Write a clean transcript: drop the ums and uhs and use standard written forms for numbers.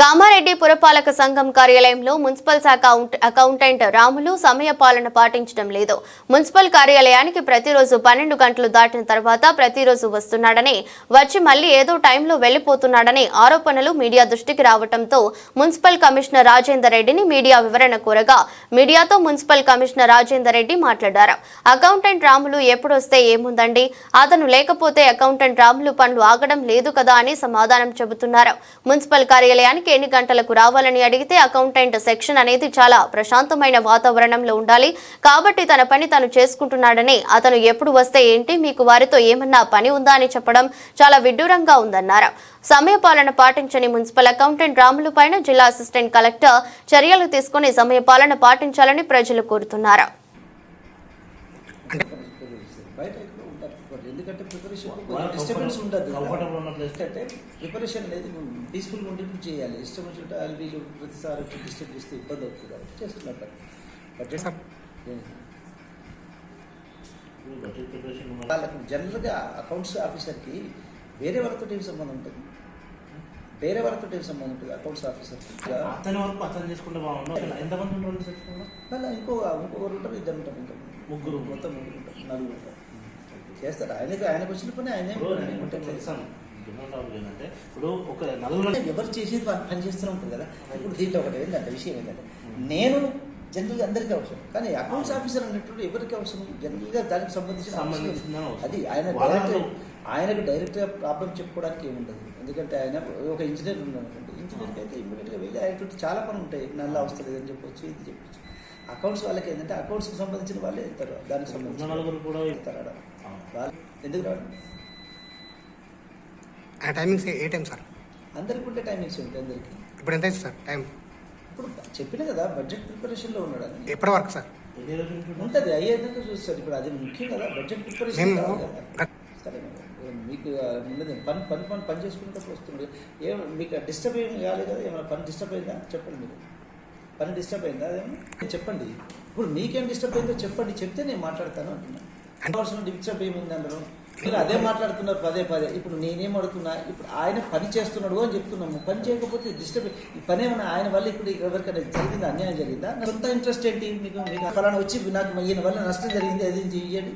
కామారెడ్డి పురపాలక సంఘం కార్యాలయంలో మున్సిపల్ శాఖ అకౌంటెంట్ రాములు సమయపాలన పాటించడం లేదు. మున్సిపల్ కార్యాలయానికి ప్రతిరోజు 12 గంటలు దాటిన తర్వాత ప్రతిరోజు వస్తున్నాడని, వచ్చి మళ్లీ ఏదో టైంలో వెళ్లిపోతున్నాడని ఆరోపణలు మీడియా దృష్టికి రావడంతో మున్సిపల్ కమిషనర్ రాజేందర్ రెడ్డిని మీడియా వివరణ కోరగా మీడియాతో మున్సిపల్ కమిషనర్ రాజేందర్ రెడ్డి మాట్లాడారు. అకౌంటెంట్ రాములు ఎప్పుడొస్తే ఏముందండి, అతను లేకపోతే అకౌంటెంట్ రాములు పనులు ఆగడం లేదు కదా అని సమాధానం చెబుతున్నారు. మున్సిపల్ కార్యాలయానికి ఎన్ని గంటలకు రావాలని అడిగితే అకౌంటెంట్ సెక్షన్ అనేది చాలా ప్రశాంతమైన వాతావరణంలో ఉండాలి కాబట్టి తన పని తను చేసుకుంటున్నాడని, అతను ఎప్పుడు వస్తే ఏంటి, మీకు వారితో ఏమన్నా పని ఉందా అని చెప్పడం చాలా విడ్డూరంగా ఉందన్నారు. సమయపాలన పాటించని మున్సిపల్ అకౌంటెంట్ రాములు పైన జిల్లా అసిస్టెంట్ కలెక్టర్ చర్యలు తీసుకుని సమయపాలన పాటించాలని ప్రజలు కోరుతున్నారు. ఎందుకంటే డిస్టర్బెన్స్ ఉండదు. ప్రిపరేషన్ లేదు, పీస్ఫుల్గా ఉండేట్టు చేయాలి. ఇష్టం వచ్చినట్టు వీళ్ళు ప్రతిసారి డిస్టర్బ్ చేస్తే ఇబ్బంది అవుతుంది కాబట్టి చేస్తున్నారు. వాళ్ళకి జనరల్గా అకౌంట్స్ ఆఫీసర్కి వేరే వాళ్ళతో ఏం సంబంధం ఉంటుంది? వేరే వాళ్ళతో ఏం సంబంధం ఉంటుంది అకౌంట్స్ ఆఫీసర్కి? అతని వరకు అతను చేసుకుంటే బాగుంటుంది. ఎంతమంది ఉంటారు? మళ్ళీ ఇంకొకరు ఉంటారు, ఇద్దరు ఉంటారు, ఇంకా ముగ్గురు, మొత్తం ముగ్గురు ఉంటారు, నలుగురు ఉంటారు. చేస్తారు. ఆయనకు వచ్చిన పని ఆయనే ఏంటంటే ఇప్పుడు ఒక నలుగురు ఎవరు చేసేది పని చేస్తూనే ఉంటుంది కదా. ఇప్పుడు దీంట్లో ఒకటి ఏంటంటే విషయం ఏంటంటే, నేను జనరల్గా అందరికీ అవసరం, కానీ అకౌంట్స్ ఆఫీసర్ అన్నట్టు ఎవరికి అవసరం? జనరల్గా దానికి సంబంధించిన అది ఆయనకు డైరెక్ట్గా ప్రాబ్లం చెప్పుకోవడానికి ఏముండదు. ఎందుకంటే ఆయన ఒక ఇంజనీర్ ఉన్నాడు, ఇంజనీర్కి అయితే ఇమ్మీడియట్గా వెళ్ళి ఆయన చాలా పనులు ఉంటాయి. నల్ల అవసరం లేదని చెప్పొచ్చు, ఇది చెప్పొచ్చు. అకౌంట్స్ వాళ్ళకి ఏంటంటే అకౌంట్స్కి సంబంధించిన వాళ్ళే ఇస్తారు, దానికి సంబంధించిన నలుగురు కూడా ఇస్తారు. వాళ్ళు ఎందుకు రావడం? టైమింగ్స్ ఏ టైం సార్? అందరికి ఉంటే టైమింగ్స్ ఉంటాయి అందరికి. ఇప్పుడు ఎంత సార్ టైం? ఇప్పుడు చెప్పిన కదా, బడ్జెట్ ప్రిపరేషన్లో ఉన్నాడు అని. ఎప్పటి వరకు సార్ ఉంటుంది? అయ్యేదాకా చూస్తారు. ఇప్పుడు అది ముఖ్యం కదా, బడ్జెట్ ప్రిపరేషన్. సరే, మీకు ఉన్నది పని చేసుకునేటప్పుడు వస్తుంది. మీకు డిస్టర్బ్ ఏం కాలేదు కదా? ఏమైనా పని డిస్టర్బ్ అయిందా చెప్పండి. మీరు పని డిస్టర్బ్ అయిందా అదేమో చెప్పండి. ఇప్పుడు మీకేం డిస్టర్బ్ అయిందో చెప్పండి, చెప్తే నేను మాట్లాడతాను అంటున్నాను. డిస్టర్బ్ ఏముంది అందరూ? మీరు అదే మాట్లాడుతున్నారు పదే పదే. ఇప్పుడు నేనేం అడుగుతున్నా, ఇప్పుడు ఆయన పని చేస్తున్నాడు అని చెప్తున్నాము. పని చేయకపోతే డిస్టర్బ్, ఈ పని ఏమన్నా ఆయన వల్ల ఇప్పుడు ఎవరికైనా జరిగిందా, అన్యాయం జరిగిందా? సొంత ఇంట్రెస్ట్ ఏంటి మీకు? ఫలానా వచ్చి నాకు ఈయన వల్ల నష్టం జరిగింది, అది ఇవ్వండి.